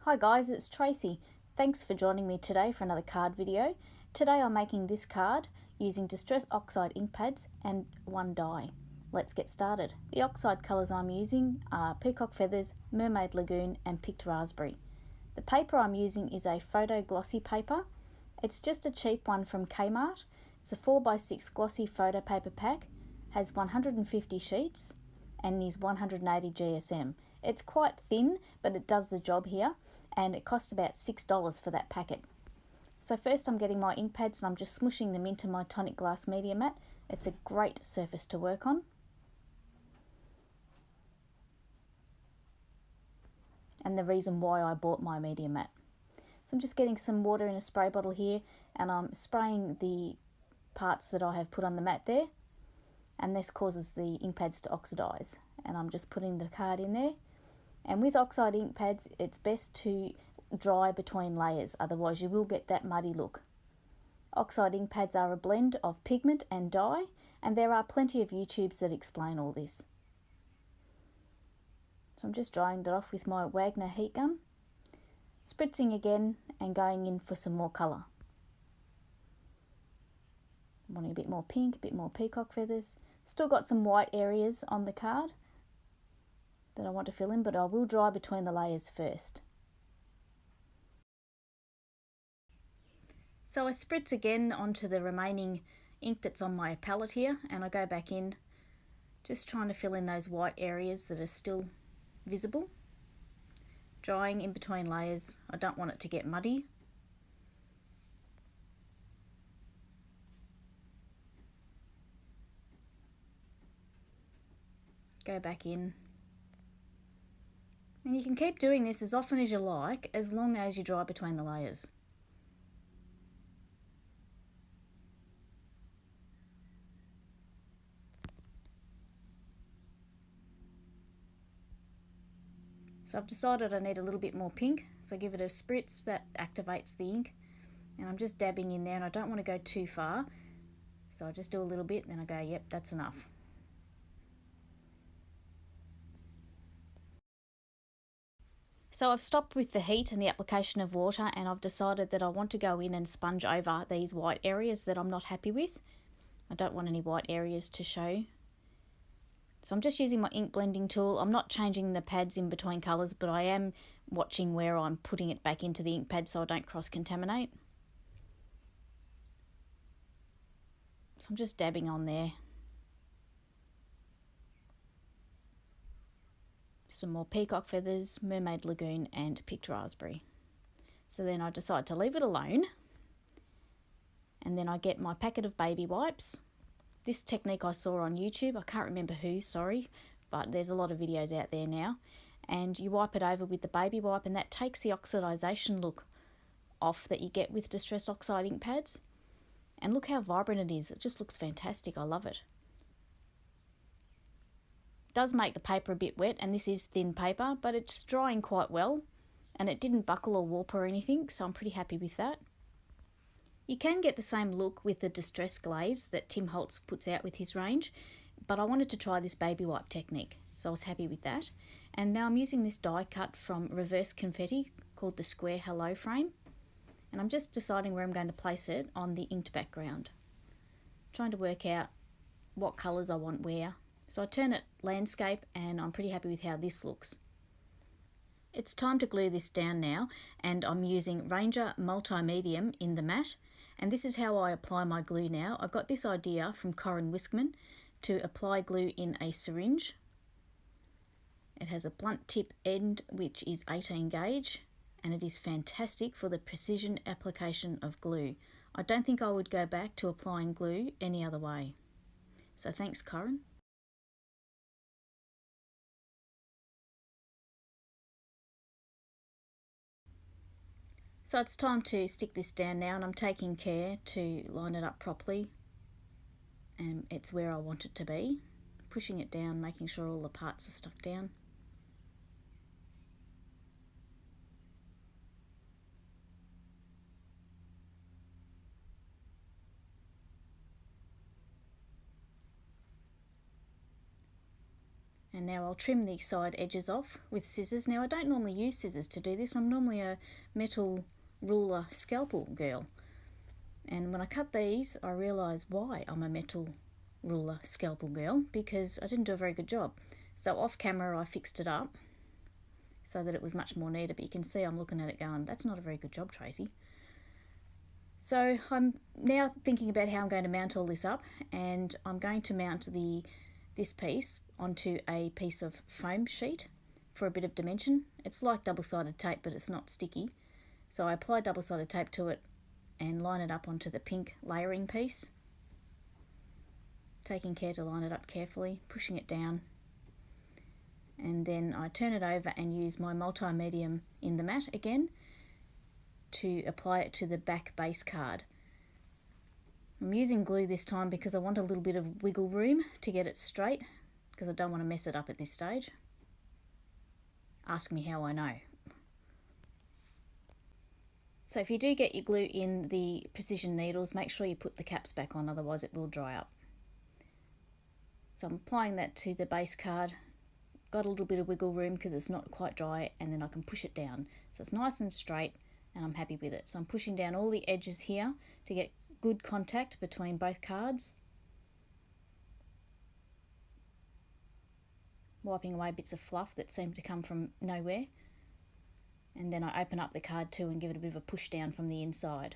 Hi guys, it's Tracy. Thanks for joining me today for another card video. Today I'm making this card using Distress Oxide ink pads and one die. Let's get started. The oxide colours I'm using are Peacock Feathers, Mermaid Lagoon and Picked Raspberry. The paper I'm using is a photo glossy paper. It's just a cheap one from Kmart. It's a 4x6 glossy photo paper pack, has 150 sheets and is 180 GSM. It's quite thin, but it does the job here, and it costs about $6 for that packet. So first I'm getting my ink pads and I'm just smushing them into my Tonic Glass Media Mat. It's a great surface to work on. And the reason why I bought my Media Mat. So I'm just getting some water in a spray bottle here and I'm spraying the parts that I have put on the mat there, and this causes the ink pads to oxidize. And I'm just putting the card in there. And with oxide ink pads, it's best to dry between layers, otherwise you will get that muddy look. Oxide ink pads are a blend of pigment and dye, and there are plenty of YouTubes that explain all this. So I'm just drying it off with my Wagner heat gun, spritzing again and going in for some more colour. I'm wanting a bit more pink, a bit more peacock feathers. Still got some white areas on the card that I want to fill in, but I will dry between the layers first. So I spritz again onto the remaining ink that's on my palette here, and I go back in, just trying to fill in those white areas that are still visible. Drying in between layers, I don't want it to get muddy. Go back in. And you can keep doing this as often as you like, as long as you dry between the layers. So I've decided I need a little bit more pink, so I give it a spritz that activates the ink. And I'm just dabbing in there, and I don't want to go too far. So I just do a little bit, then I go, yep, that's enough. So I've stopped with the heat and the application of water, and I've decided that I want to go in and sponge over these white areas that I'm not happy with. I don't want any white areas to show. So I'm just using my ink blending tool. I'm not changing the pads in between colours, but I am watching where I'm putting it back into the ink pad so I don't cross-contaminate. So I'm just dabbing on there. Some more Peacock Feathers, Mermaid Lagoon and Picked Raspberry. So then I decide to leave it alone, and then I get my packet of baby wipes. This technique I saw on YouTube, I can't remember who, sorry, but there's a lot of videos out there now. And you wipe it over with the baby wipe, and that takes the oxidization look off that you get with Distress Oxide ink pads. And look how vibrant it is, it just looks fantastic, I love it. Does make the paper a bit wet, and this is thin paper, but it's drying quite well, and it didn't buckle or warp or anything, so I'm pretty happy with that. You can get the same look with the Distress Glaze that Tim Holtz puts out with his range, but I wanted to try this baby wipe technique, so I was happy with that. And now I'm using this die cut from Reverse Confetti called the Square Hello Frame, and I'm just deciding where I'm going to place it on the inked background. Trying to work out what colours I want where. So I turn it landscape, and I'm pretty happy with how this looks. It's time to glue this down now, and I'm using Ranger Multi-Medium in the mat, and this is how I apply my glue now. I got this idea from Corin Wiskman to apply glue in a syringe. It has a blunt tip end which is 18 gauge, and it is fantastic for the precision application of glue. I don't think I would go back to applying glue any other way. So thanks, Corin. So it's time to stick this down now, and I'm taking care to line it up properly, and it's where I want it to be. Pushing it down, making sure all the parts are stuck down. And now I'll trim the side edges off with scissors. Now I don't normally use scissors to do this. I'm normally a metal ruler scalpel girl. And when I cut these, I realise why I'm a metal ruler scalpel girl, because I didn't do a very good job. So off camera I fixed it up so that it was much more neater, but you can see I'm looking at it going, that's not a very good job, Tracy. So I'm now thinking about how I'm going to mount all this up, and I'm going to mount this piece onto a piece of foam sheet for a bit of dimension. It's like double-sided tape, but it's not sticky. So I apply double-sided tape to it and line it up onto the pink layering piece, taking care to line it up carefully, pushing it down, and then I turn it over and use my multi-medium in the mat again to apply it to the back base card. I'm using glue this time because I want a little bit of wiggle room to get it straight, because I don't want to mess it up at this stage. Ask me how I know. So if you do get your glue in the precision needles, make sure you put the caps back on, otherwise it will dry up. So I'm applying that to the base card. Got a little bit of wiggle room because it's not quite dry, and then I can push it down. So it's nice and straight, and I'm happy with it. So I'm pushing down all the edges here to get good contact between both cards. Wiping away bits of fluff that seem to come from nowhere. And then I open up the card too and give it a bit of a push down from the inside.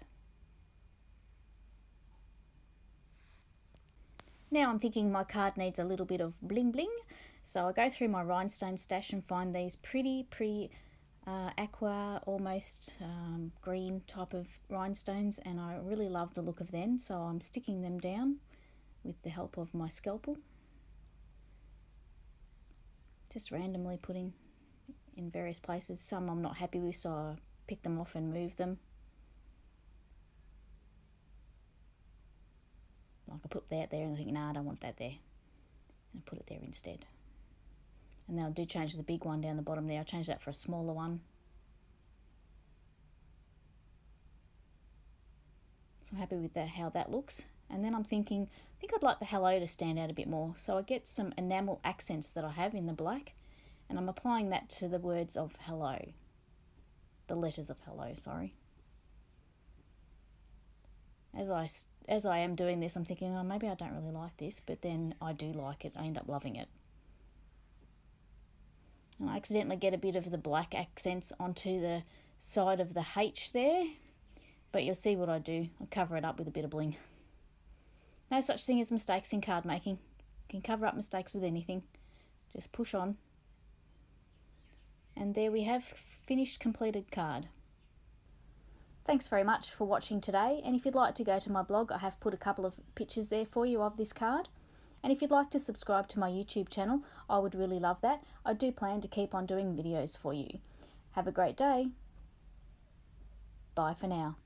Now I'm thinking my card needs a little bit of bling bling. So I go through my rhinestone stash and find these pretty aqua, almost green type of rhinestones, and I really love the look of them, so I'm sticking them down with the help of my scalpel, just randomly putting in various places. Some I'm not happy with, so I pick them off and move them. Like I put that there and I think, nah, I don't want that there, and I put it there instead. And then I do change the big one down the bottom there. I change that for a smaller one. So I'm happy with that, how that looks. And then I'm thinking, I think I'd like the hello to stand out a bit more. So I get some enamel accents that I have in the black, and I'm applying that to the words of hello. The letters of hello, sorry. As I am doing this, I'm thinking, oh, maybe I don't really like this, but then I do like it. I end up loving it. And I accidentally get a bit of the black accents onto the side of the H there, but you'll see what I do. I cover it up with a bit of bling. No such thing as mistakes in card making. You can cover up mistakes with anything. Just push on. And there we have finished completed card. Thanks very much for watching today, and if you'd like to go to my blog, I have put a couple of pictures there for you of this card. And if you'd like to subscribe to my YouTube channel, I would really love that. I do plan to keep on doing videos for you. Have a great day. Bye for now.